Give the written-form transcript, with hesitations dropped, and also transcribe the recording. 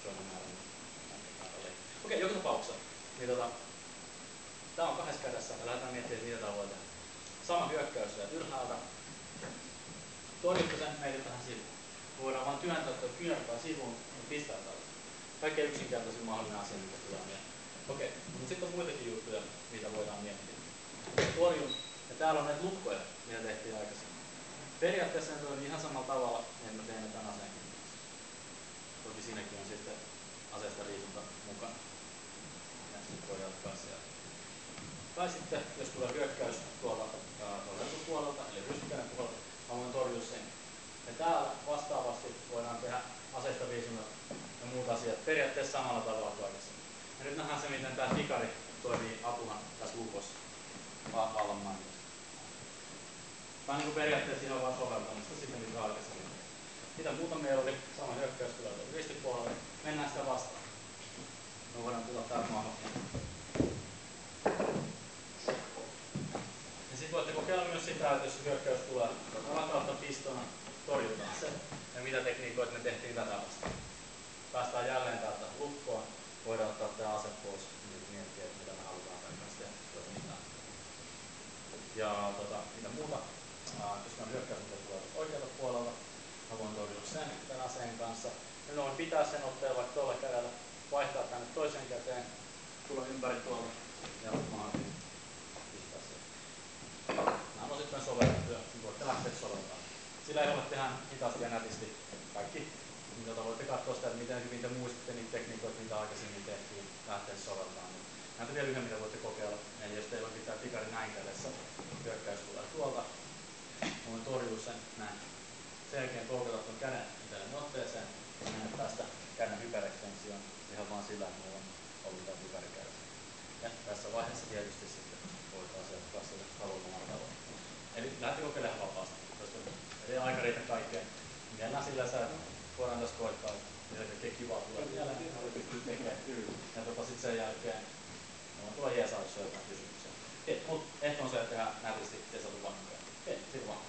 toinen määrä. Okei, joka tapauksessa. Niin tää on kahdessa kädessä ja lähdetään miettimään, mitä tää voi tehdä. Sama hyökkäys sieltä ylhäältä. Torjutta sen meille tähän sivuun. Me voidaan vaan työntää tuo kyynärpää sivuun ja pistää tällä. Kaikkein yksinkertaisin mahdollinen asia, mikä tulee mieleen. Okei, mutta sitten on muitakin juttuja, mitä voidaan miettiä. Torjun. Ja täällä on näitä lukkoja, mitä tehtiin aikaisemmin. Periaatteessa ne toimii ihan samalla tavalla, niin me teemme tämän aseen kanssa. Toki siinäkin on sitten aseesta riisunta mukana. Ja sitten voi jatkaa sieltä. Tai sitten, jos tulee hyökkäys tuolta puolelta, eli rystykäinen puolelta, mä voin torjua sen. Ja täällä vastaavasti voidaan tehdä aseesta riisunnat ja muut asiat periaatteessa samalla tavalla kuin aikaisemmin. Ja nyt nähdään se, miten tämä fikari toimii apuna tässä lukossa vallan mainiosti. Tämä on niin periaatteessa ihan vaan soveltamista sitä, mitä aikaisemmin. Mitä muuta meillä oli? Sama hyökkäys tulee ristipuolelle. Mennään sitä vastaan. Me voidaan tulla täältä maahan. Ja sitten voitte kokeilla myös sitä, että jos hyökkäys tulee kautta pistona, torjutaan se. Ja mitä tekniikoita me tehtiin tätä vastaan. Päästään jälleen täältä lukkoon. Voidaan ottaa tämä ase pois ja miettiä, että mitä me halutaan tämän kanssa tehdä, jos mitään. Ja mitä muuta, jos on hyökkäys, mitä tulee oikealta puolelta, mä voin torjua sen tämän aseen kanssa. Ja noin pitää sen otteen vaikka tuolla kädellä, vaihtaa tänne toiseen käteen, tulla ympäri tuolta ja mahdollisesti pistää sen. Nämä on osittain sovellettuja, niin voitte lähteä soveltamaan. Sillä ei ole tehdä hitaasti ja nätisti kaikki. Niin voitte katsoa sitä, että miten hyvin te muistatte niitä tekniikoita, mitä aikaisemmin tehtiin, lähteä soveltamaan. Näitä vielä yhden, mitä voitte kokeilla. Eli jos teillä onkin tämä fikari näin kädessä, hyökkäys tulee tuolta, voin torjua sen näin. Sen jälkeen koukata tuon käden itselleni otteeseen ja mennä tästä käden hyperekstensioon ihan vaan sillä, että mulla on ollut tämä fikari kädessä. Ja tässä vaiheessa tietysti sitten voit asiakkaa sille haluamalla tavalla. Eli lähti kokeilemaan vapaasti, koska ei aika riitä kaikkeen. Mielellään sillä että voidaan tässä koittaa, että mitä kaikkea kivaa tulee mieleen, mitä voi pystyä tekemään. Ja sitten sen jälkeen tulee jeesaa, jos on jotain kysymyksiä. Mutta ehto on se, että tehdään nätisti ja saatu vanhoja. Siitä vaan.